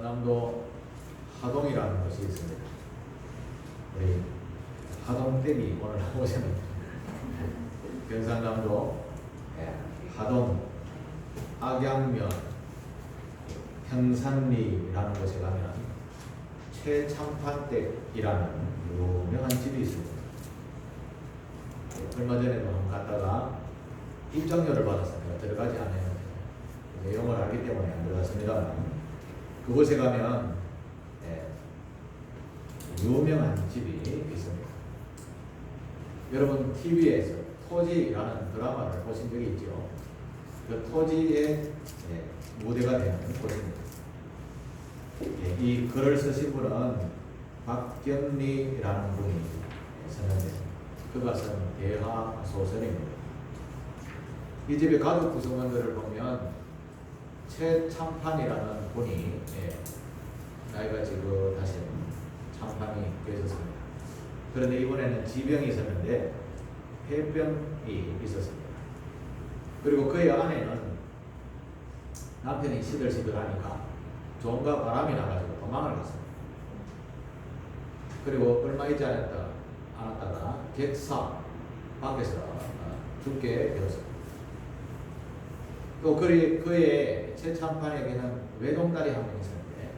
경상남도 하동이라는 곳이 있습니다. 우리 하동댁이 오늘 오시는 경상남도 하동 악양면 평산리라는 곳에 가면 최창판댁이라는 유명한 집이 있습니다. 얼마 전에도 한번 갔다가 입장료를 받았습니다. 들어가지 않았는데 내용을 알기 때문에 안 들어갔습니다만 그곳에 가면 유명한 집이 있습니다. 여러분 TV에서 토지라는 드라마를 보신 적이 있죠? 그 토지의 무대가 되는 곳입니다. 이 글을 쓰신 분은 박경리라는 분이 썼는데 그가 쓴 대하 소설입니다. 이 집의 가족 구성원들을 보면 최창판이라는 분이 나이가 지긋하신 창판이 계셨습니다. 그런데 이번에는 지병이 있었는데 폐병이 있었습니다. 그리고 그의 아내는 남편이 시들시들하니까 종과 바람이 나가지고 도망을 갔습니다. 그리고 얼마 있지 않았다가 객사 밖에서 죽게 되었습니다. 또 그의 최창판에게는 외동딸이 한 명 있었는데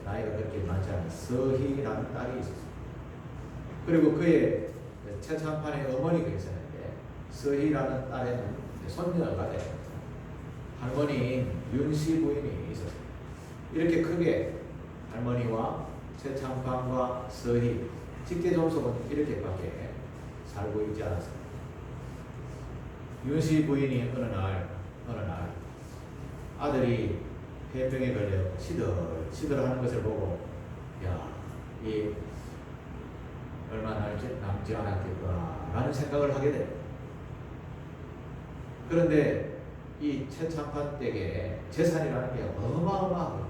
나이가 그렇게 많지 않은 서희라는 딸이 있었습니다. 그리고 그의 최창판의 어머니가 있었는데 서희라는 딸에는 손녀가 되었습니다. 할머니인 윤씨 부인이 있었습니다. 이렇게 크게 할머니와 최창판과 서희 직계 종속은 이렇게밖에 살고 있지 않았습니다. 윤씨 부인이 어느 날 아들이 폐병에 걸려 시들하는 것을 보고 이 얼마 남지 않았겠구나 라는 생각을 하게 됩니다. 그런데 이 최창판 댁에 재산이라는 게 어마어마하고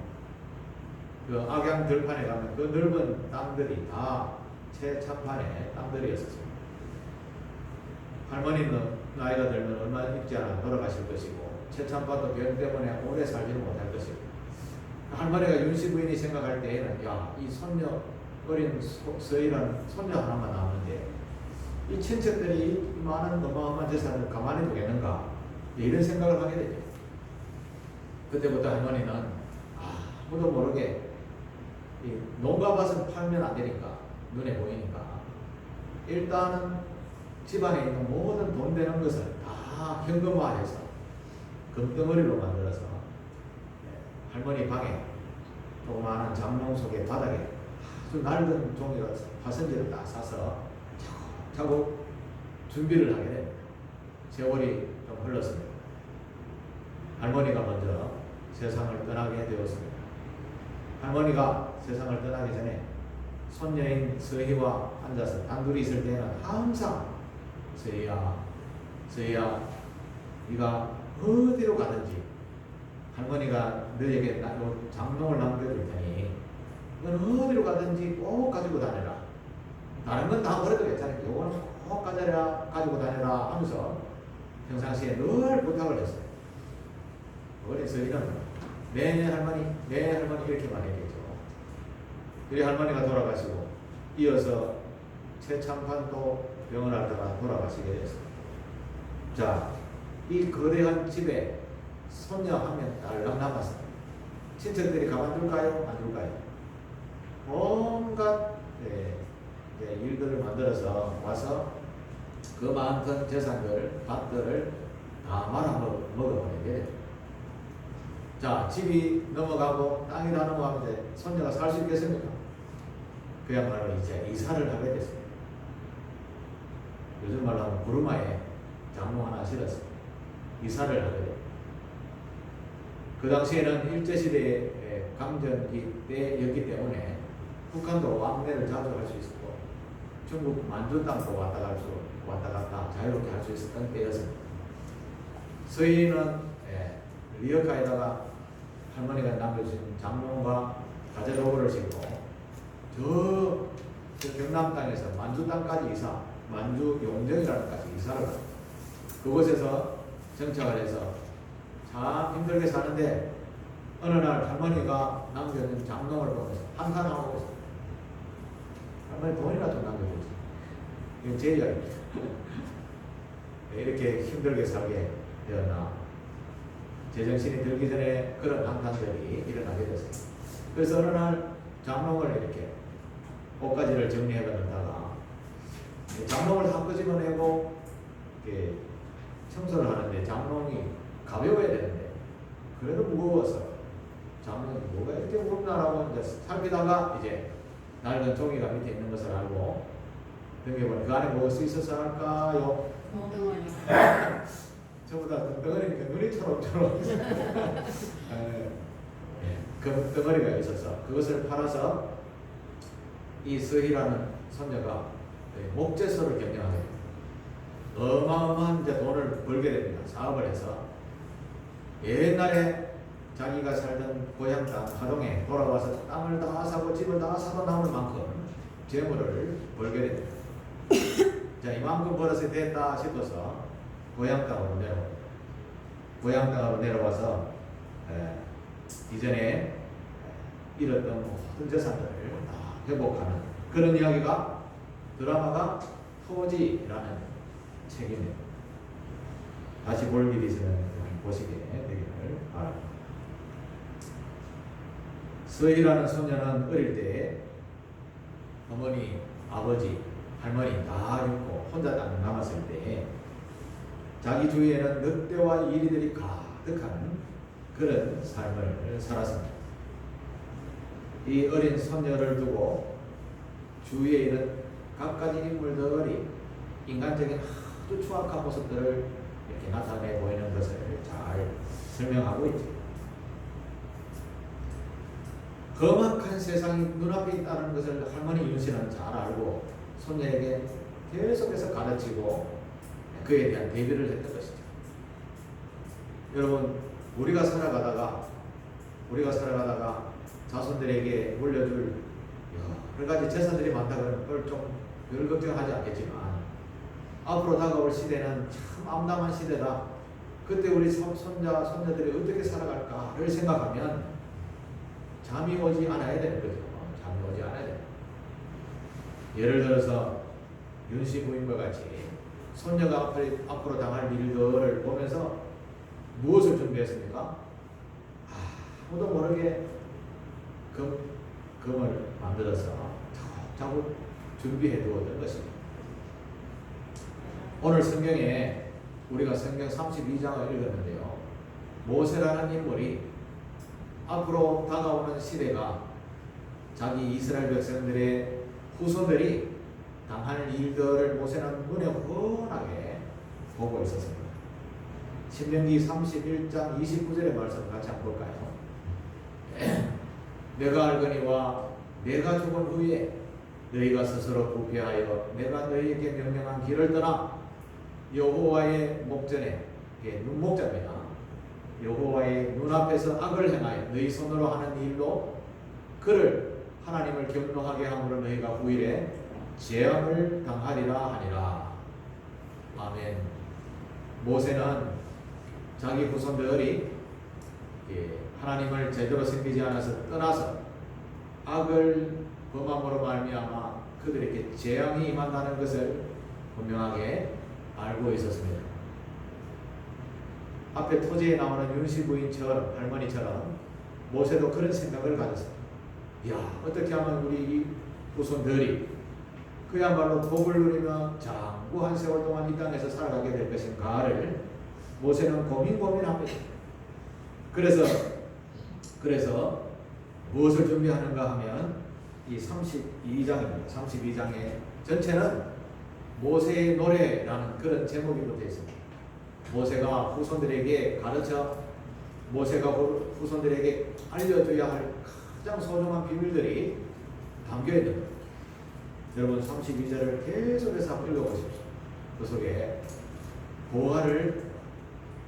그 악양 들판에 가면 그 넓은 땅들이 다 최창판의 땅들이었습니다. 할머니는 나이가 들면 얼마 있지 않아 돌아가실 것이고 최창판도 병 때문에 오래 살지는 못할 것이고 할머니가 윤씨 부인이 생각할 때에는 이 손녀 어린 서희라는 손녀 하나만 남았는데 이 친척들이 이 많은 어마어마한 재산을 가만히 두겠는가 이런 생각을 하게 되죠. 그때부터 할머니는 아무도 모르게 이 농가밭은 팔면 안 되니까 눈에 보이니까 일단은 집안에 있는 모든 돈 되는 것을 다 현금화해서 금덩어리로 만들어서 할머니 방에 조그마한 장롱 속에 바닥에 아주 낡은 종이가 화선지를 딱 싸서 차곡차곡 준비를 하게 됩니다. 세월이 좀 흘렀습니다. 할머니가 먼저 세상을 떠나게 되었습니다. 할머니가 세상을 떠나기 전에 손녀인 서희와 앉아서 단둘이 있을 때는 항상 서희야 네가 어디로 가든지 할머니가 너에게 장롱을 남겨줄 테니 너는 어디로 가든지 꼭 가지고 다녀라. 다른 건 다 버려도 괜찮으니까 이거는 꼭 가지고 다녀라 하면서 평상시에 늘 부탁을 했어요. 어린 서희는 네 할머니 이렇게 말했겠죠. 우리 할머니가 돌아가시고 이어서 최창판도 병을 앓다가 돌아가시게 됐습니다. 자, 이 거대한 집에 손녀 한 명 딸랑 남았습니다. 친척들이 가만둘까요? 안 둘까요? 온갖 일들을 만들어서 와서 그 많은 재산들, 밭들을 다 말아먹어버리게. 자, 집이 넘어가고 땅이 다 넘어가는데 손녀가 살 수 있겠습니까? 그야말로 이제 이사를 하게 됐습니다. 요즘 말로 하면 구루마에 장롱 하나 실어서 이사를 하게 됩니다. 그 당시에는 일제시대의 강점기 때였기 때문에 북한도 왕래를 자주 할 수 있었고 중국 만주 땅도 왔다 갔다 자유롭게 할 수 있었던 때였습니다. 서희는 리어카에다가 할머니가 남겨주신 장롱과 가재도구를 싣고 저 경남 땅에서 만주 땅까지 만주 용정이라는 데까지 이사를 합니다. 그곳에서 정착을 해서 참 힘들게 사는데 어느 날 할머니가 남겨준 장롱을 보면서 한탄하고 있어요. 할머니 돈이라도 남겨주지. 이건 제 이야기입니다. 왜 이렇게 힘들게 살게 되었나. 제정신이 들기 전에 그런 한탄들이 일어나게 됐어요. 그래서 어느 날 장롱을 이렇게 옷가지를 정리해 가다가 장롱을 다 끄집어내고 이렇게 청소를 하는데 장롱이 가벼워야 되는데 그래도 무거워서 장롱이 뭐가 이렇게 무겁나라고 이제 살피다가 이제 낡은 종이가 밑에 있는 것을 알고 등겨보니 그 안에 무엇이 있어서 할까요? 저보다 덩어리니까 눈이처럼 그 덩어리가 있어서 그것을 팔아서 이 서희라는 손녀가 목재소를 경영하게 됩니다. 어마어마한 이제 돈을 벌게 됩니다. 사업을 해서 옛날에 자기가 살던 고향 땅 하동에 돌아와서 땅을 다 사고 집을 다 사고 나오는 만큼 재물을 벌게 됩니다. 자, 이만큼 벌어서 됐다 싶어서 고향 땅으로 내려와서 이전에 잃었던 모든 재산들을 다 회복하는 그런 이야기가 드라마가 토지라는 책입니다. 다시 볼 일이 있으면 보시게 되기를 바랍니다. 서희라는 소녀는 어릴 때 어머니, 아버지, 할머니 다 잃고 혼자 딱 남았을 때 자기 주위에는 늑대와 이리들이 가득한 그런 삶을 살았습니다. 이 어린 손녀를 두고 주위에 있는 갖가지 인물들이 인간적인 아주 추악한 모습들을 이렇게 나타내 보이는 것을 잘 설명하고 있죠. 험악한 세상이 눈앞에 있다는 것을 할머니 윤씨는 잘 알고 손녀에게 계속해서 가르치고 그에 대한 대비를 했던 것이죠. 여러분, 우리가 살아가다가 자손들에게 물려줄 여러 가지 재산들이 많다고는 별 걱정하지 않겠지만 앞으로 다가올 시대는 참 암담한 시대다. 그때 우리 손녀들이 어떻게 살아갈까를 생각하면 잠이 오지 않아야 되는 거죠. 잠이 오지 않아야 돼요. 예를 들어서 윤씨 부인과 같이 손녀가 앞으로 당할 일들을 보면서 무엇을 준비했습니까? 아무도 모르게 금을 만들어서 자꾸 준비해 두었던 것입니다. 오늘 성경에 우리가 성경 32장을 읽었는데요. 모세라는 인물이 앞으로 다가오는 시대가 자기 이스라엘 백성들의 후손들이 당할 일들을 모세는 눈에 훤하게 보고 있었습니다. 신명기 31장 29절의 말씀 같이 한번 볼까요? 내가 알거니와 내가 죽은 후에 너희가 스스로 부패하여 내가 너희에게 명령한 길을 떠나 여호와의 목전에, 이게 눈목자입니다. 여호와의 눈앞에서 악을 행하여 너희 손으로 하는 일로 그를 하나님을 경노하게 함으로 너희가 후일에 재앙을 당하리라 하니라. 아멘. 모세는 자기 후손들이 하나님을 제대로 섬기지 않아서 떠나서 악을 범함으로 말미암아 그들에게 재앙이 임한다는 것을 분명하게 알고 있었습니다. 앞에 토지에 나오는 윤씨 부인처럼 할머니처럼 모세도 그런 생각을 가졌습니다. 야, 어떻게 하면 우리 이 후손들이 그야말로 복을 누리며 장구한 세월 동안 이 땅에서 살아가게 될 것인가를 모세는 고민합니다. 그래서 무엇을 준비하는가 하면 이 32장입니다. 32장의 전체는 모세의 노래라는 그런 제목이 붙어 있습니다. 모세가 후손들에게 가르쳐 모세가 후손들에게 알려줘야 할 가장 소중한 비밀들이 담겨 있는 겁니다. 여러분 32절을 계속해서 한번 읽어보십시오. 그 속에 보화를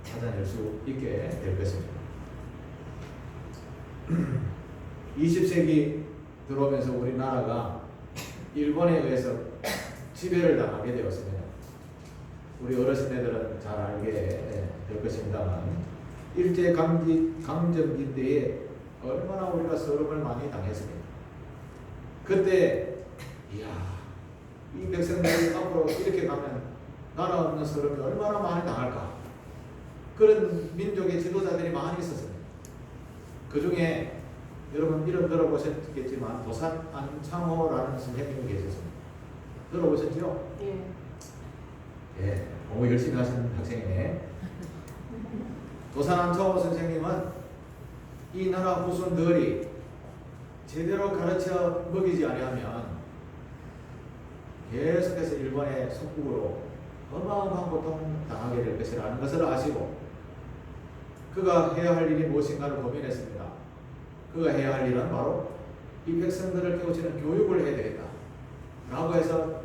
찾아낼 수 있게 될 것입니다. 20세기 들어오면서 우리나라가 일본에 의해서 지배를 당하게 되었습니다. 우리 어르신들은 잘 알게 될 것입니다만 일제 강점기 때에 얼마나 우리가 서름을 많이 당했습니까? 그때 이야, 이 백성들이 앞으로 이렇게 가면 나라 없는 서름이 얼마나 많이 당할까? 그런 민족의 지도자들이 많이 있었습니다. 그 중에 여러분 이름 들어보셨겠지만 도산 안창호라는 선생님이 계셨습니다. 들어보셨죠? 예. 예, 공부 열심히 하시는 학생이네. 도산 안창호 선생님은 이 나라 후손들이 제대로 가르쳐 먹이지 아니하면 계속해서 일본의 속국으로 어마어마한 고통 당하게 될 것이라는 것을 아시고 그가 해야 할 일이 무엇인가를 고민했습니다. 그가 해야 할 일은 바로 이 백성들을 깨우치는 교육을 해야 되겠다 라고 해서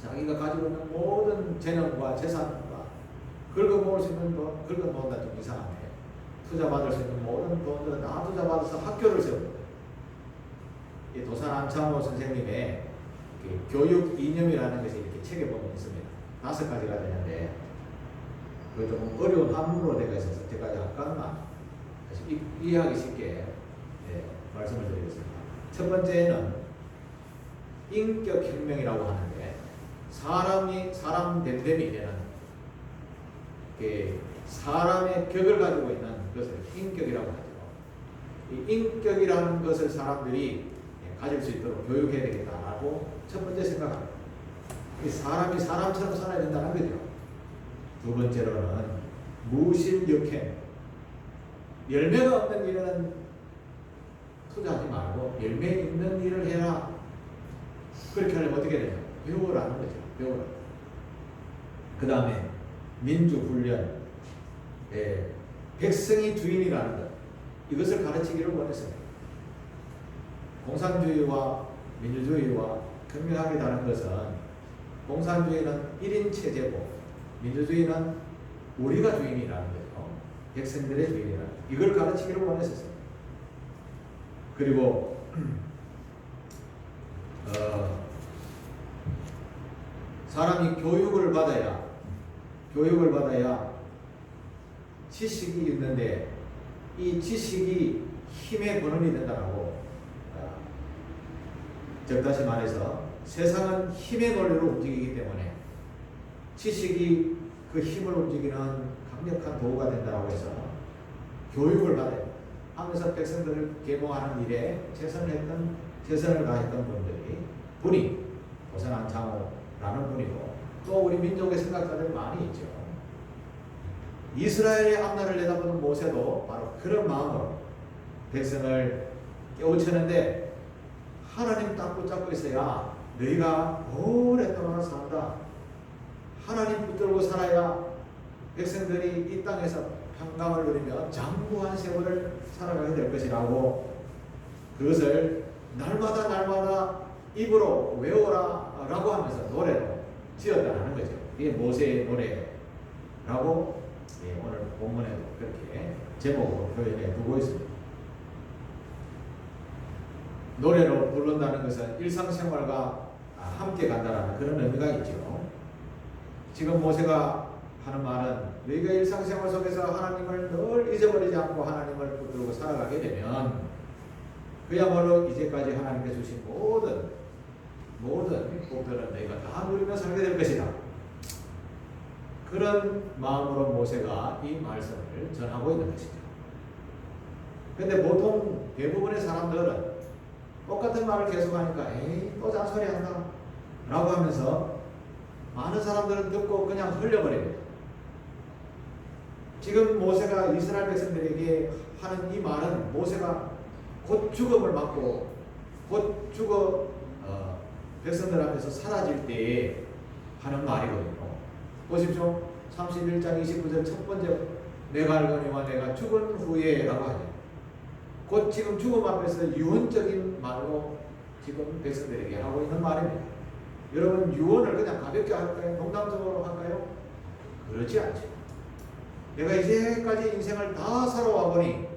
자기가 가지고 있는 모든 재능과 재산과 긁어모을 수 있는 돈, 긁어모은다 좀 이상하네. 투자받을 수 있는 모든 돈들은 다 투자받아서 학교를 세웁니다. 이 도산 안창호 선생님의 교육 이념이라는 것이 이렇게 책에 보면 있습니다. 5가지가 되는데 그 조금 어려운 한문으로 되어 있어서 제가 약간만 이해하기 쉽게 말씀을 드리겠습니다. 첫 번째는 인격혁명이라고 하는데 사람 됨됨이 되는 사람의 격을 가지고 있는 것을 인격이라고 하죠. 이 인격이라는 것을 사람들이 가질 수 있도록 교육해야 되겠다라고 첫 번째 생각합니다. 이 사람이 사람처럼 살아야 된다는 거죠. 두 번째로는 무실역행, 열매가 없는 일에는 투자하지 말고 열매 있는 일을 해라. 그렇게 하려면 어떻게 되냐? 배우라는 거죠. 배우라. 그 다음에 민주훈련, 백성이 주인이라는 것, 이것을 가르치기를 원했습니다. 공산주의와 민주주의와 극명하게 다른 것은 공산주의는 1인 체제고 민주주의는 우리가 주인이라는 거죠. 백성들의 주인이라는 것. 이걸 가르치기를 원했었습니다. 그리고 사람이 교육을 받아야 지식이 있는데 이 지식이 힘의 근원이 된다고 즉 다시 말해서 세상은 힘의 논리로 움직이기 때문에 지식이 그 힘을 움직이는 강력한 도구가 된다고 해서 교육을 받아야 하면서 백성들을 계몽하는 일에 최선을 다했던 분이 도산 안창호라는 분이고 또 우리 민족의 생각자들이 많이 있죠. 이스라엘의 앞날을 내다보는 모세도 바로 그런 마음으로 백성을 깨우치는데 하나님 딱 붙잡고 있어야 너희가 오랫동안 산다. 하나님 붙들고 살아야 백성들이 이 땅에서 평강을 누리며 장구한 세월을 살아가게 될 것이라고 그것을 날마다 입으로 외워라 라고 하면서 노래로 지었다는 거죠. 이게 모세의 노래라고 오늘 본문에도 그렇게 제목으로 표현해 두고 있습니다. 노래로 부른다는 것은 일상생활과 함께 간다는 그런 의미가 있죠. 지금 모세가 하는 말은 너희가 일상생활 속에서 하나님을 늘 잊어버리지 않고 하나님을 붙들고 살아가게 되면 그야말로 이제까지 하나님께 주신 모든 복들은 너희가 다 누리며 살게 될 것이다. 그런 마음으로 모세가 이 말씀을 전하고 있는 것이죠. 그런데 보통 대부분의 사람들은 똑같은 말을 계속하니까 에이 또 잔소리 한다 라고 하면서 많은 사람들은 듣고 그냥 흘려버립니다. 지금 모세가 이스라엘 백성들에게 하는 이 말은 모세가 곧 죽음을 맞고 곧 죽어 백성들 앞에서 사라질 때에 하는 말이거든요. 보십시오. 31장 29절 첫 번째 내가 알거니와 내가 죽은 후에 라고 하죠. 곧 지금 죽음 앞에서 유언적인 말로 지금 백성들에게 하고 있는 말입니다. 여러분 유언을 그냥 가볍게 할까요? 농담적으로 할까요? 그렇지 않죠. 내가 이제까지 인생을 다 살아와 보니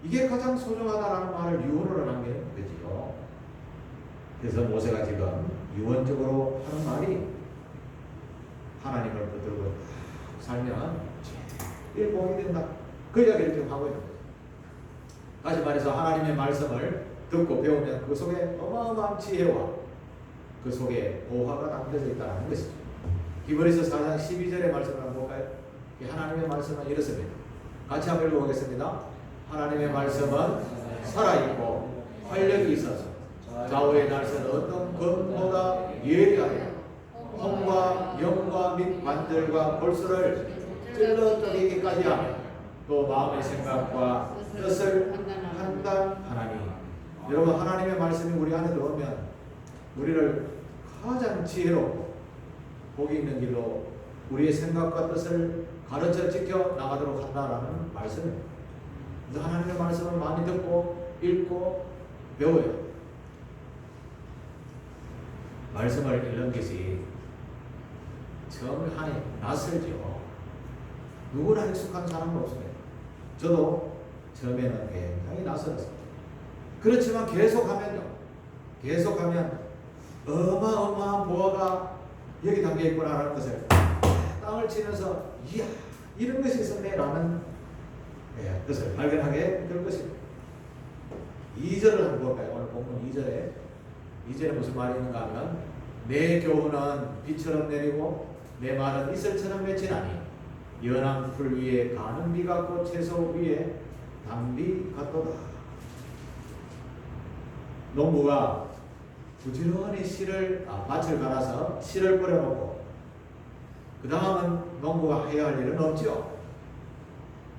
이게 가장 소중하다라는 말을 유언으로 남기는 거지요. 그래서 모세가 지금 유언적으로 하는 말이 하나님을 붙들고 살면 제일 복이 된다. 그 이야기를 지금 하고 있는 거죠. 다시 말해서 하나님의 말씀을 듣고 배우면 그 속에 어마어마한 지혜와 그 속에 보화가 담겨져 있다는 것이죠. 히브리서 4장 12절의 말씀을 한번 볼까요? 이 하나님의 말씀은 이렇습니다. 같이 한번 읽어보겠습니다. 하나님의 말씀은 살아있고 활력이 있어서 좌우의 날선 어떤 검보다 예리하며 혼과 영과 및 관절과 골수를 찔러뜨리기까지 하며 또 마음의 생각과 뜻을 판단하나니. 여러분, 하나님의 말씀이 우리 안에 들어오면 우리를 가장 지혜롭고 복이 있는 길로 우리의 생각과 뜻을 가르쳐 지켜 나가도록 한다라는 말씀입니다. 그래서 하나님의 말씀을 많이 듣고 읽고 배워요. 말씀을 읽는 것이 처음에 낯설죠. 누구나 익숙한 사람은 없습니다. 저도 처음에는 굉장히 낯설었습니다. 그렇지만 계속하면요, 계속하면 어마어마한 보화가 여기 담겨 있구나라는 것을 땅을 치면서 이야, 이런 것이 있었네 라는 것을 발견하게 될 것입니다. 2절을 한번 볼까요? 오늘 본문 2절에 무슨 말이 있는가 하면 내 교훈은 비처럼 내리고 내 말은 이슬처럼 맺히나니 연한 풀 위에 가는 비 같고 채소 위에 단비 같도다. 농부가 부지런히 밭을 갈아서 씨를 뿌려놓고 그 다음은 농부가 해야 할 일은 없죠.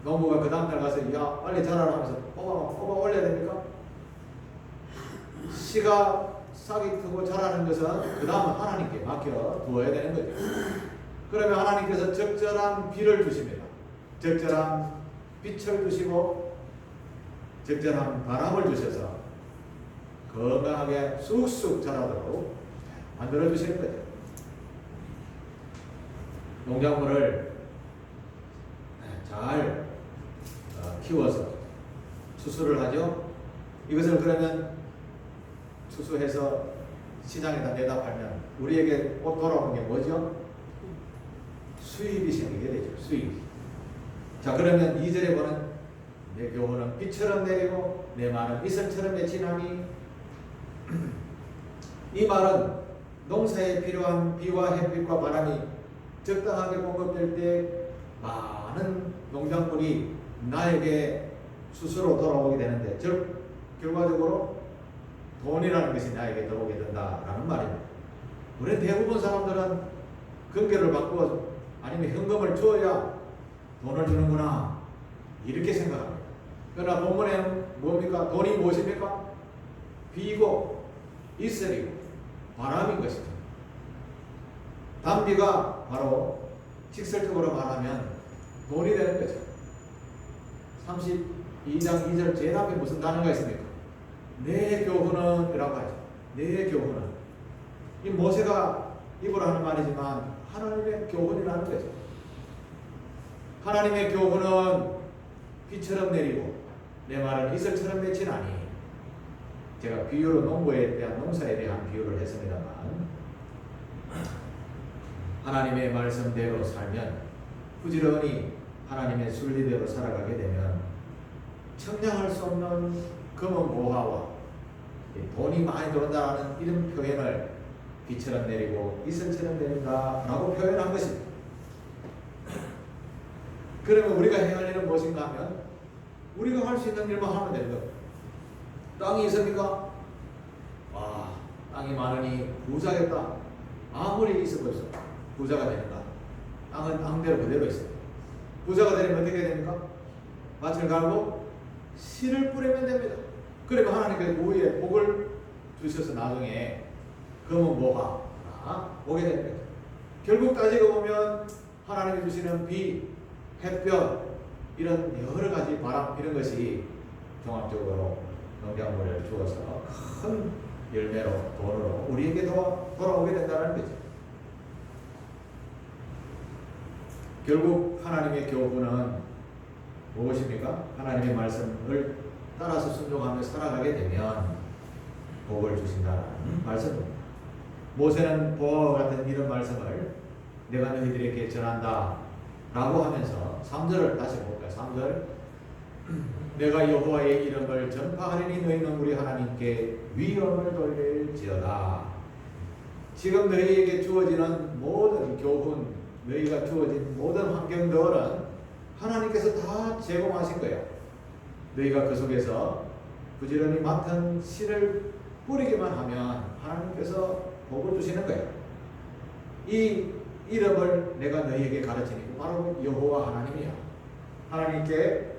농부가 그 다음날 가서 야 빨리 자라라 하면서 뽑아 올려야 됩니까? 씨가 싹이 트고 자라는 것은 그 다음은 하나님께 맡겨 두어야 되는 거죠. 그러면 하나님께서 적절한 비를 주십니다. 적절한 빛을 주시고 적절한 바람을 주셔서 건강하게 쑥쑥 자라도록 만들어 주시는 거죠. 농작물을 잘 키워서 추수를 하죠. 이것을 그러면 추수해서 시장에다 내다 팔면 우리에게 꼭 돌아오는 게 뭐죠? 수입이 생기게 되죠. 수입. 자, 그러면 2절에 보는 내 교훈은 비처럼 내리고 내 말은 이슬처럼 맺히나니. 이 말은 농사에 필요한 비와 햇빛과 바람이 적당하게 공급될 때 많은 농작물이 나에게 스스로 돌아오게 되는데, 즉 결과적으로 돈이라는 것이 나에게 들어오게 된다라는 말입니다. 우리 대부분 사람들은 금괴를 받고 아니면 현금을 줘야 돈을 주는구나 이렇게 생각합니다. 그러나 본문에는 뭡니까? 돈이 무엇입니까? 비고 이슬이고 바람인 것이죠. 단비가 바로 직설적으로 말하면 돈이 되는 거죠. 32장 2절 제일 앞에 무슨 단어가 있습니까? 내 교훈은 이라고 하죠. 내 교훈은. 이 모세가 입으로 하는 말이지만 하나님의 교훈이라는 거죠. 하나님의 교훈은 비처럼 내리고 내 말은 이슬처럼 맺히나니. 제가 비유로 농부에 대한 농사에 대한 비유를 했습니다만, 하나님의 말씀대로 살면 부지런히 하나님의 순리대로 살아가게 되면 청량할 수 없는 금은 보화와 돈이 많이 들어온다는 이런 표현을 비처럼 내리고 이슬처럼 내린다라고 표현한 것입니다. 그러면 우리가 해야 할 일은 무엇인가 하면 우리가 할 수 있는 일만 하면 되는 거예요. 땅이 있습니까? 와, 땅이 많으니 부자겠다. 아무리 있어 보이소 부자가 되는가? 땅은 땅대로 그대로 있어요. 부자가 되려면 어떻게 됩니까? 밭을 갈고 씨를 뿌리면 됩니다. 그러면 하나님께서 우리의 복을 주셔서 나중에 금은 뭐가 오게 되는 거죠. 결국 따지고 보면 하나님이 주시는 비, 햇볕, 이런 여러 가지 바람, 이런 것이 종합적으로 농작물을 주어서 큰 열매로, 돈으로 우리에게 돌아오게 된다는 거죠. 결국 하나님의 교훈은 무엇입니까? 하나님의 말씀을 따라서 순종하며 살아가게 되면 복을 주신다는 말씀입니다. 모세는 보아와 같은 이런 말씀을 내가 너희들에게 전한다 라고 하면서 3절을 다시 볼까요? 3절 내가 여호와의 이름을 전파하리니 너희는 우리 하나님께 위엄을 돌릴지어다. 지금 너희에게 주어지는 모든 교훈, 너희가 주어진 모든 환경들은 하나님께서 다 제공하신 거예요. 너희가 그 속에서 부지런히 맡은 씨를 뿌리기만 하면 하나님께서 복을 주시는 거예요. 이 이름을 내가 너희에게 가르치니 바로 여호와 하나님이야. 하나님께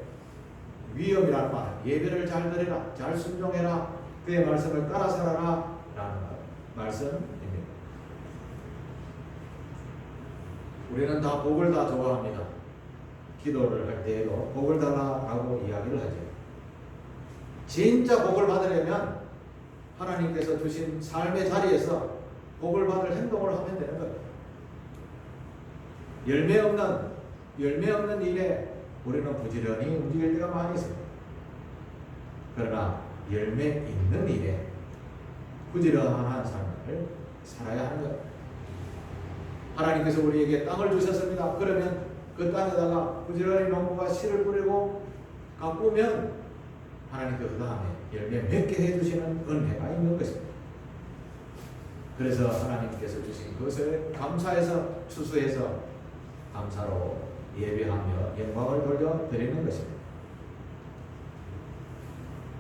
위엄이라는 말, 예배를 잘 드리라, 잘 순종해라, 그의 말씀을 따라 살아라 라는 말씀입니다. 우리는 다 복을 다 좋아합니다. 기도를 할 때에도 복을 달라라고 이야기를 하죠. 진짜 복을 받으려면 하나님께서 주신 삶의 자리에서 복을 받을 행동을 하면 되는 거예요. 열매 없는 일에 우리는 부지런히 움직일 때가 많이 있습니다. 그러나 열매 있는 일에 부지런한 삶을 살아야 하는 거예요. 하나님께서 우리에게 땅을 주셨습니다. 그러면 그 땅에다가 부지런히 농부가 씨를 뿌리고 가꾸면 하나님께서 그 다음에 열매 맺게 해주시는 은혜가 있는 것입니다. 그래서 하나님께서 주신 것을 감사해서 추수해서 감사로 예배하며 영광을 돌려드리는 것입니다.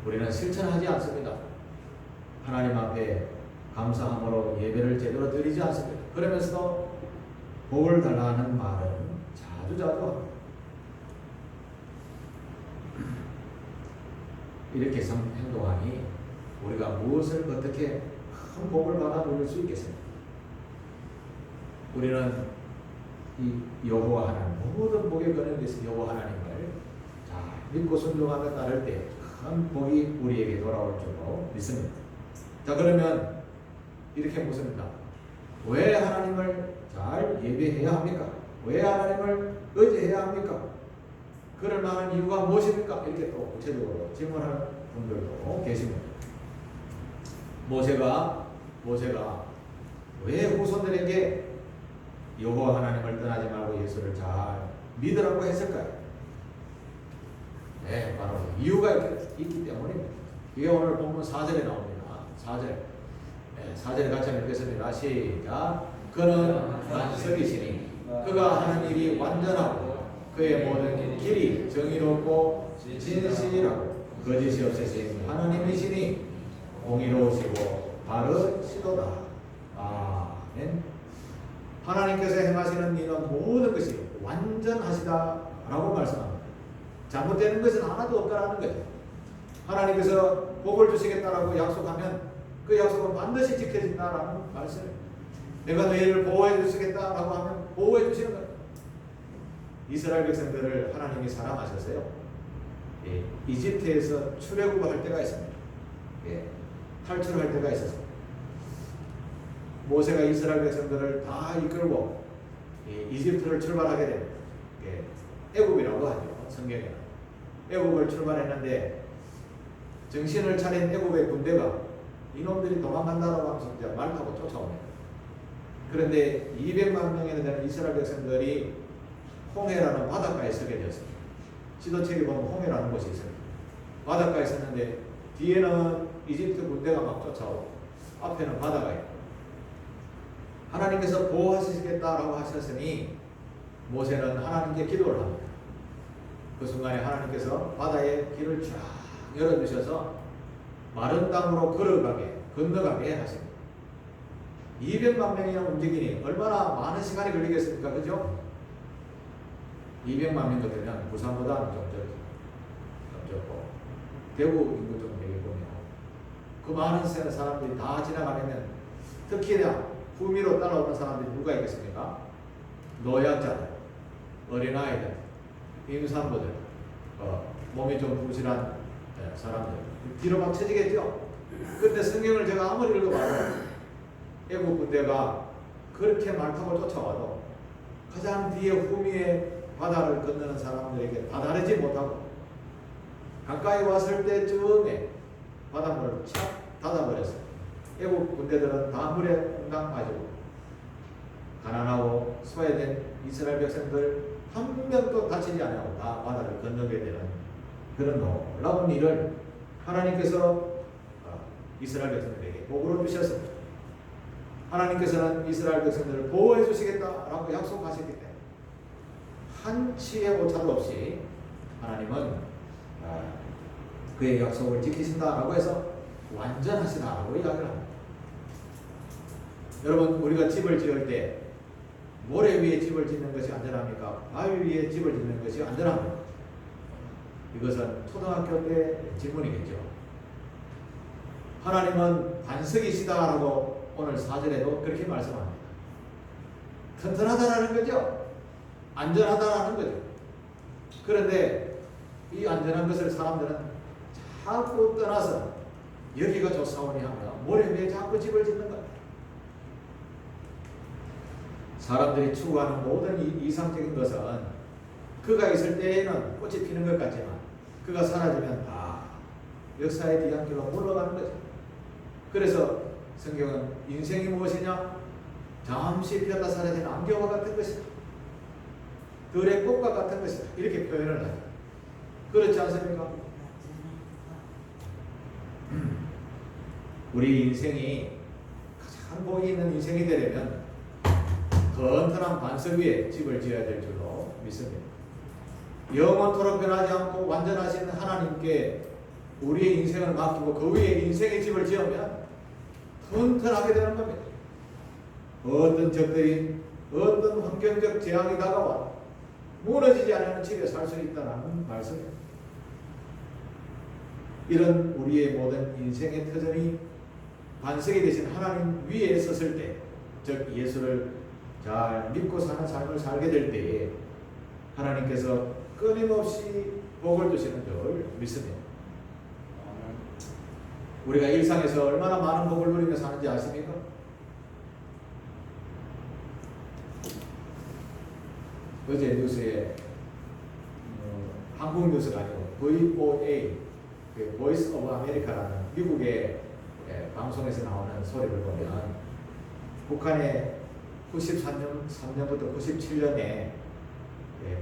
우리는 실천하지 않습니다. 하나님 앞에 감사함으로 예배를 제대로 드리지 않습니다. 그러면서도 복을 달라는 말은 자주 합니다. 이렇게 행동하니 우리가 무엇을 어떻게 큰 복을 받아 누릴 수 있겠습니까? 우리는 이 여호와 하나님, 모든 복의 근원에서 여호와 하나님을 잘 믿고 순종하며 따를 때 큰 복이 우리에게 돌아올 줄로 믿습니다. 자, 그러면 이렇게 묻습니다. 왜 하나님을 잘 예배해야 합니까? 왜 하나님을 의지해야 합니까? 그럴 만한 이유가 무엇입니까? 이렇게 또 구체적으로 질문하는 분들도 계십니다. 모세가 왜 후손들에게 여호와 하나님을 떠나지 말고 예수를 잘 믿으라고 했을까요? 네, 바로 이유가 있기 때문입니다. 이게 오늘 본문 4절에 나옵니다. 4절. 네, 4절에 같이 한번 읽겠습니다. 시작. 그는 만석이시니 그가 하는 일이 완전하고 그의 모든 길이 정의롭고 진실하고 거짓이 없으신 하나님이시니 공의로우시고 바르시도다. 아멘. 하나님께서 행하시는 일은 모든 것이 완전하시다라고 말씀합니다. 잘못되는 것은 하나도 없다라는 거죠. 하나님께서 복을 주시겠다라고 약속하면 그 약속은 반드시 지켜진다라는 말씀입니다. 내가 너희를 보호해 주시겠다라고 하면 보호해 주시는 거예요. 이스라엘 백성들을 하나님이 사랑하셨어요. 예, 이집트에서 출애굽할 때가 있습니다. 예, 탈출할 때가 있었습니다. 모세가 이스라엘 백성들을 다 이끌고 이집트를 출발하게 됩니다. 예, 애굽이라고 하죠. 성경에는 애굽을 출발했는데 정신을 차린 애굽의 군대가 이놈들이 도망간다고 하면서 이제 말 타고 쫓아옵니다. 그런데 200만 명이나 되는 이스라엘 백성들이 홍해라는 바닷가에 서게 되었습니다. 지도책에 보면 홍해라는 곳이 있습니다. 바닷가에 섰는데 뒤에는 이집트 군대가 막 쫓아오고 앞에는 바다가 있고 하나님께서 보호하시겠다라고 하셨으니 모세는 하나님께 기도를 합니다. 그 순간에 하나님께서 바다에 길을 쫙 열어주셔서 마른 땅으로 건너가게 하십니다. 200만 명이나 움직이니 얼마나 많은 시간이 걸리겠습니까? 그죠? 200만 명 되면 부산보다는 좀 적고 대구 인구 좀 되겠군요. 그 많은 사람들이 다 지나가면 특히나 후미로 따라오는 사람들이 누가 있겠습니까? 노약자들, 어린아이들, 임산부들, 몸이 좀 부실한 사람들 뒤로 막 쳐지겠죠. 근데 성경을 제가 아무리 읽어봐도 애국 군대가 그렇게 말 타고 쫓아와도 가장 뒤에 후미에 바다를 건너는 사람들에게 다다르지 못하고 가까이 왔을 때쯤에 바닷물을 착 닫아버렸어요. 애국 군대들은 다 물에 웅당 빠지고 가난하고 소외된 이스라엘 백성들 한 명도 다치지 않고 다 바다를 건너게 되는 그런 놀라운 일을 하나님께서 이스라엘 백성들에게 복으로 주셨습니다. 하나님께서는 이스라엘 백성들을 보호해 주시겠다라고 약속하셨기 때문에 한치의 오차도 없이 하나님은 그의 약속을 지키신다라고 해서 완전하시다라고 이야기를 합니다. 여러분, 우리가 집을 지을 때 모래 위에 집을 짓는 것이 안전합니까? 바위 위에 집을 짓는 것이 안전합니까? 이것은 초등학교 때 질문이겠죠. 하나님은 반석이시다라고 오늘 4절에도 그렇게 말씀합니다. 튼튼하다라는 거죠. 안전하다라는 거죠. 그런데 이 안전한 것을 사람들은 자꾸 떠나서 여기가 좋사오니 하며 모래 위에 자꾸 집을 짓는 것. 사람들이 추구하는 모든 이상적인 것은 그가 있을 때에는 꽃이 피는 것 같지만 그가 사라지면 다 역사의 뒤안길로 물러가는 거죠. 그래서 성경은 인생이 무엇이냐? 잠시 피었다 사라지는 안개와 같은 것이다. 들의 꽃과 같은 것이다. 이렇게 표현을 하죠. 그렇지 않습니까? 우리 인생이 가장 복이 있는 인생이 되려면 튼튼한 반석 위에 집을 지어야 될 줄로 믿습니다. 영원토록 변하지 않고 완전하신 하나님께 우리의 인생을 맡기고 그 위에 인생의 집을 지으면 튼튼하게 되는 겁니다. 어떤 적들이 어떤 환경적 재앙이 다가와 무너지지 않는 집에 살 수 있다는 말씀입니다. 이런 우리의 모든 인생의 터전이 반석이 되신 하나님 위에 섰을 때, 즉 예수를 잘 믿고 사는 삶을 살게 될 때에 하나님께서 끊임없이 복을 주시는 줄 믿습니다. 우리가 일상에서 얼마나 많은 복을 누리며 사는지 아십니까? 어제 뉴스에 한국 뉴스가 아니고 VOA, 보이스 오브 아메리카라는 미국의 방송에서 나오는 소리를 보면 북한의 93년부터 97년에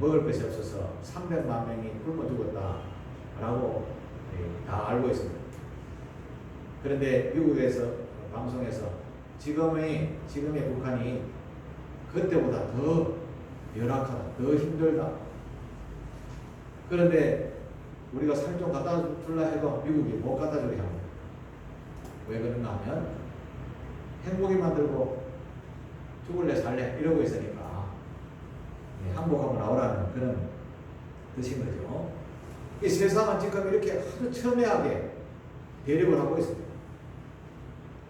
먹을 것이 없어서 300만 명이 굶어 죽었다라고 다 알고 있습니다. 그런데 미국에서 방송에서 지금의 북한이 그때보다 더 열악하다, 더 힘들다. 그런데 우리가 살 좀 갖다 줄라 해도 미국이 못 갖다 주게 합니다. 왜 그런가 하면 행복이 만들고 죽을래 살래 이러고 있으니까 항복하고 나오라는 그런 뜻인 거죠. 이 세상은 지금 이렇게 아주 첨예하게 대립을 하고 있습니다.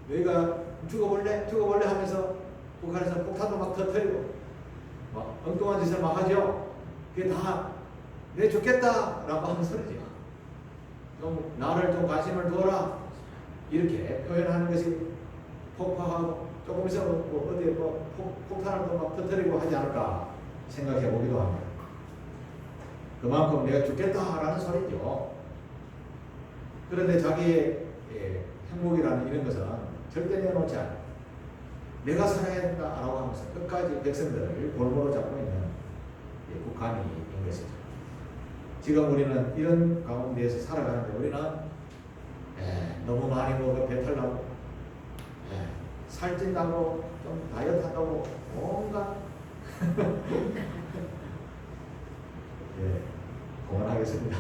너희가 죽어볼래 하면서 북한에서 폭탄도 막 터뜨리고 막 엉뚱한 짓을 막 하죠. 그게 다 내 죽겠다라고 하는 소리죠. 좀 나를 좀 관심을 두어라 이렇게 표현하는 것이 폭파하고 조금 있으면 어디에 폭탄을 또 막 터뜨리고 하지 않을까 생각해 보기도 합니다. 그만큼 내가 죽겠다라는 소리죠. 그런데 자기의 행복이라는 이런 것은 절대 내놓지 않아요. 내가 살아야 된다라고 하면서 끝까지 백성들을 골고루 잡고 있는 북한인 것이죠. 지금 우리는 이런 가운데에서 살아가는데 우리는 너무 많이 먹어 배탈 나고 살찐다고 좀 다이어트 한다고 뭔가 그만하겠습니다.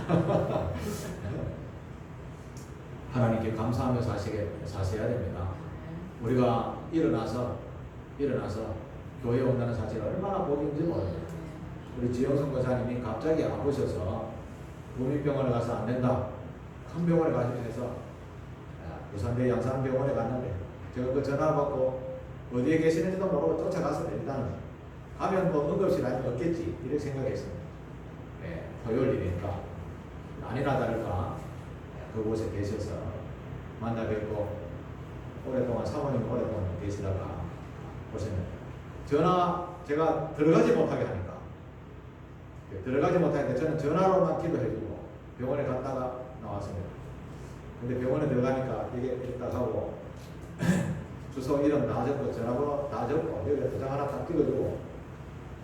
하나님께 감사하며 사셔야 됩니다. 우리가 일어나서 교회에 온다는 사실이 얼마나 복인지 모릅니다. 우리 지영선 권사님이 갑자기 아프셔서 국민병원에 가서 안 된다. 큰 병원에 가시면서 부산대 양산병원에 갔는데 제가 그 전화 받고 어디에 계시는지도 모르고 쫓아갔습니다. 일단은 가면 뭐 응급실 아니면 없겠지 이렇게 생각했습니다. 토요일이니까 아니나 다를까 그곳에 계셔서 만나 뵙고 오랫동안 사모님 오랫동안 계시다가 오셨는데 전화 제가 들어가지 못하게 하니까 저는 전화로만 기도해주고 병원에 갔다가 나왔습니다. 근데 병원에 들어가니까 이게 딱 하고 주소 이름 다 적고 전화번호 다 적고 여기 도장 하나 딱 찍어주고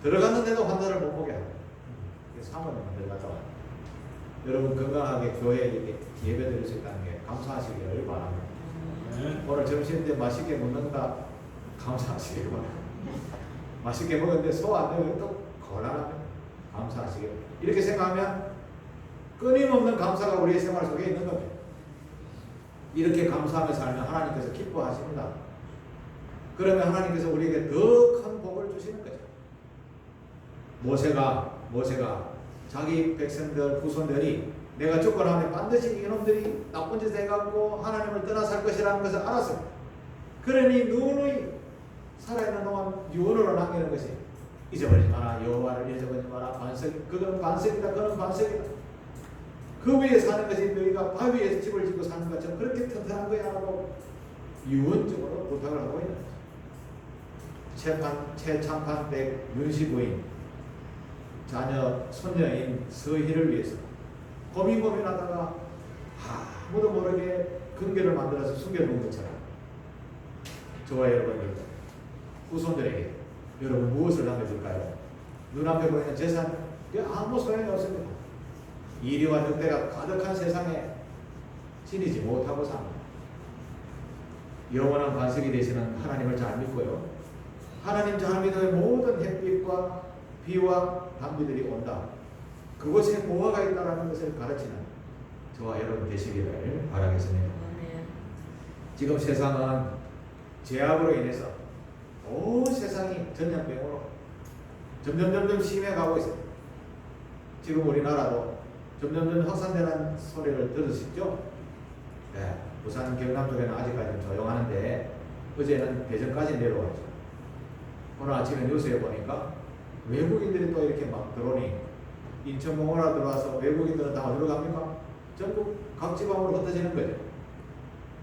들어갔는데도 환자를 못 보게 하고 사모님만 들어갔다 와요. 여러분 건강하게 교회에 이렇게 예배 드릴 수 있다는 게 감사하시기를 바랍니다. 오늘 점심 때 맛있게 먹는다 감사하시길 바랍니다. 맛있게 먹었는데 소 안 되면 또 곤란합니다. 감사하시길. 이렇게 생각하면 끊임없는 감사가 우리의 생활 속에 있는 겁니다. 이렇게 감사하며 살면 하나님께서 기뻐하십니다. 그러면 하나님께서 우리에게 더 큰 복을 주시는 거죠. 모세가 자기 백성들, 후손들이 내가 죽고나면 반드시 이놈들이 나쁜 짓을 해갖고 하나님을 떠나 살 것이라는 것을 알았습니다. 그러니 누누이 살아있는 동안 유언으로 남기는 것이 잊어버리지 마라, 여호와를 잊어버리지 마라, 그건 반석이다, 그건 반석이다. 그 위에 사는 것이 너희가 바위 위에서 집을 짓고 사는 것처럼 그렇게 튼튼한 거야 라고 유언적으로 부탁을 하고 있는 거죠. 최창판댁 윤씨 부인 자녀 손녀인 서희를 위해서 고민하다가 아무도 모르게 근교를 만들어서 숨겨놓은 것처럼 저와 여러분들 후손들에게 여러분 무엇을 남겨줄까요? 눈앞에 보이는 재산 아무 소용이 없습니다. 이리와 늑대가 가득한 세상에 지니지 못하고 삽니다. 영원한 반석이 되시는 하나님을 잘 믿고요. 하나님 잘 믿으면 모든 햇빛과 비와 단비들이 온다. 그곳에 보화가 있다는 것을 가르치는 저와 여러분 되시기를 바라겠습니다. 지금 세상은 죄악으로 인해서 온 세상이 전염병으로 점점 심해가고 있습니다. 지금 우리나라도 점점 확산되는 소리를 들으시죠? 네, 부산 경남 쪽에는 아직까지는 조용하는데 어제는 대전까지 내려왔죠. 오늘 아침에 뉴스에 보니까 외국인들이 또 이렇게 막 들어오니 인천공원으로 들어와서 외국인들은 다 어디로 갑니까? 전국 각 지방으로 흩어지는 거죠.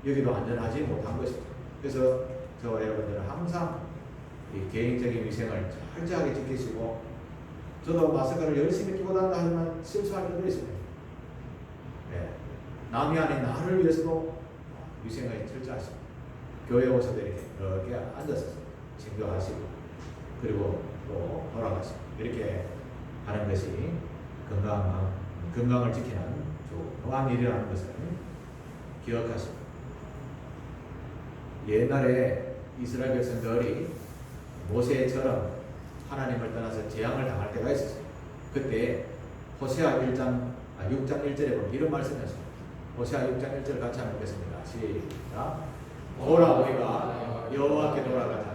여기도 안전하지 못한 것이죠. 그래서 저와 여러분들은 항상 이 개인적인 위생을 철저하게 지키시고, 저도 마스크를 열심히 끼고 다닌다 하지만 실수할 때도 있습니다. 네. 남이 아닌 나를 위해서도 위생을 철저하시고, 교회 오셔도 이렇게 앉아서 진교하시고, 그리고 또 돌아가시고, 이렇게 하는 것이 건강을 지키는 중요한 일이라는 것을 기억하십니다. 옛날에 이스라엘 백성들이 모세처럼 하나님을 떠나서 재앙을 당할 때가 있었어요. 그때 호세아 6장 1절에 보면 이런 말씀이 있습니다. 호세아 6장 1절 같이 한번 읽겠습니다. 시작. 오라 우리가 여호와께 돌아가자.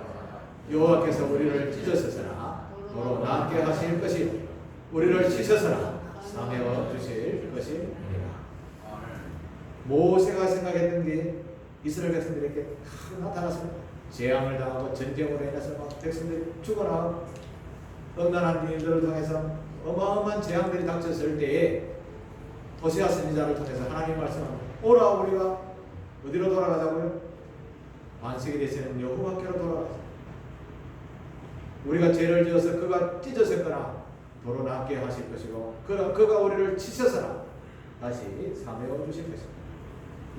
여호와께서 우리를 찢으셨으나 도로 낫게 하실 것이 우리를 찢으셨으나 사매어 주실 것입니다. 모세가 생각했던 게 이스라엘 백성들에게 다 나타났습니다. 재앙을 당하고 전쟁으로 인해서 막 백성들이 죽어나가고 음란한 일들을 통해서 어마어마한 재앙들이 닥쳤을 때에 호세아 선지자를 통해서 하나님 말씀합니다. 오라 우리가 어디로 돌아가자고요? 반석이 되시는 여호와께로 돌아가자. 우리가 죄를 지어서 그가 찢어졌거나 도로 낫게 하실 것이고 그가 우리를 치셔서나 다시 사매어 주실 것입니다.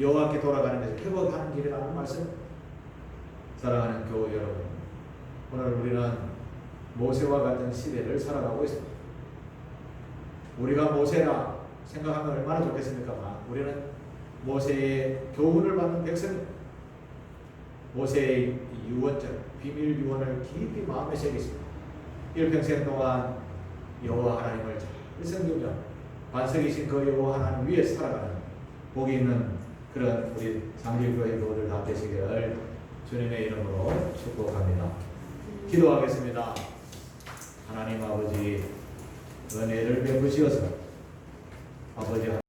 여호와께 돌아가는 것을 회복하는 길이라는 말씀. 사랑하는 교우 여러분, 오늘 우리는 모세와 같은 시대를 살아가고 있습니다. 우리가 모세라 생각하면 얼마나 좋겠습니까만 우리는 모세의 교훈을 받는 백성입니다. 모세의 유언절, 비밀 유언을 깊이 마음에 새기십니다. 일평생 동안 여호와 하나님을 잘 섬기며 반석이신 그 여호와 하나님 위에 살아가는 복이 있는 그런 우리 상길교회 교우들 다 되시기를 주님의 이름으로 축복합니다. 기도하겠습니다. 하나님 아버지, 은혜를 베푸시어서 아버지